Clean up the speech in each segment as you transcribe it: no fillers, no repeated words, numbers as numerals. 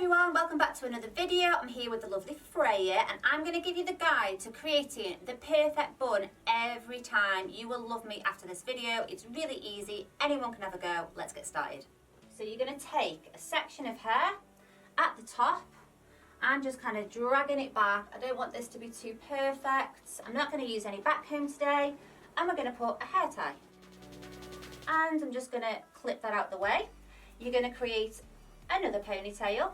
everyone, welcome back to another video. I'm here with the lovely Freya and I'm going to give you the guide to creating the perfect bun every time. You will love me after this video. It's really easy, anyone can have a go. Let's get started. So you're going to take a section of hair at the top. I'm just kind of dragging it back. I don't want this to be too perfect. I'm not going to use any back comb today, and we're going to put a hair tie. And I'm just going to clip that out the way. You're going to create another ponytail.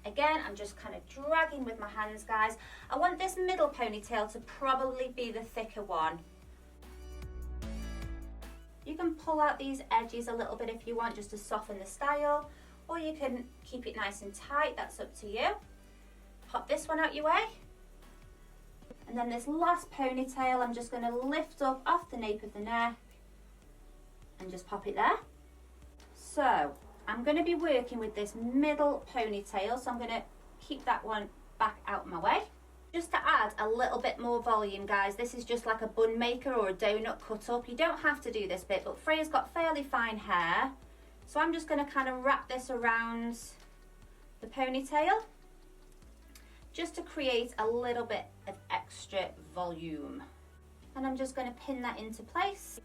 Again, I'm just kind of dragging with my hands, guys. I want this middle ponytail to probably be the thicker one. You can pull out these edges a little bit if you want, just to soften the style, or you can keep it nice and tight, that's up to you. Pop this one out your way. And then this last ponytail, I'm just going to lift up off the nape of the neck and just pop it there. So I'm going to be working with this middle ponytail, so I'm going to keep that one back out of my way. Just to add a little bit more volume, guys, this is just like a bun maker or a donut cut up. You don't have to do this bit, but Freya's got fairly fine hair, so I'm just going to kind of wrap this around the ponytail just to create a little bit of extra volume. And I'm just going to pin that into place.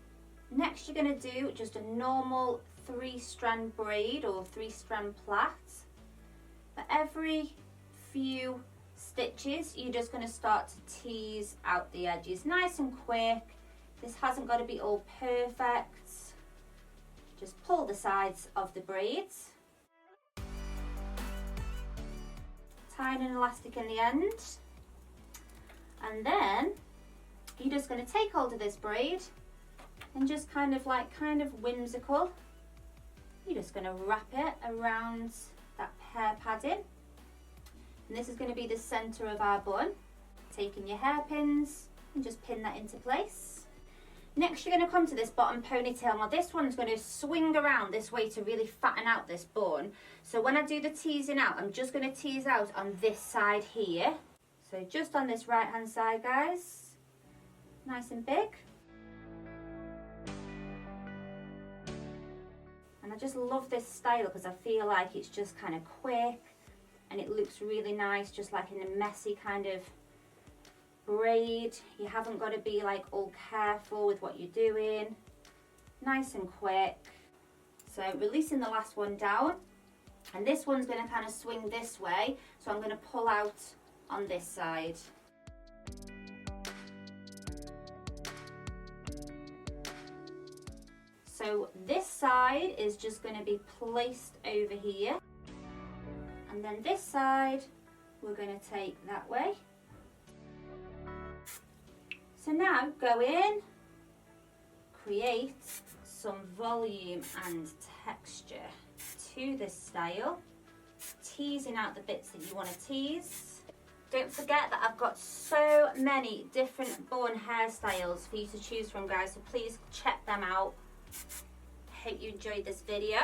Next, you're going to do just a normal 3-strand braid or 3-strand plait. For every few stitches, you're just going to start to tease out the edges nice and quick. This hasn't got to be all perfect. Just pull the sides of the braids. Tie an elastic in the end. And then you're just going to take hold of this braid and just kind of whimsical, you're just going to wrap it around that hair padding, and this is going to be the center of our bun. Taking your hairpins and just pin that into place. Next, you're going to come to this bottom ponytail. Now this one's going to swing around this way to really fatten out this bun. So when I do the teasing out, I'm just going to tease out on this side here. So just on this right hand side, guys, nice and big. And I just love this style because I feel like it's just kind of quick and it looks really nice, just like in a messy kind of braid. You haven't got to be like all careful with what you're doing. Nice and quick. So releasing the last one down, and this one's going to kind of swing this way, so I'm going to pull out on this side. So this side is just going to be placed over here, and then this side we're going to take that way. So now go in, create some volume and texture to this style, teasing out the bits that you want to tease. Don't forget that I've got so many different bun hairstyles for you to choose from, guys, so please check them out. Hope you enjoyed this video.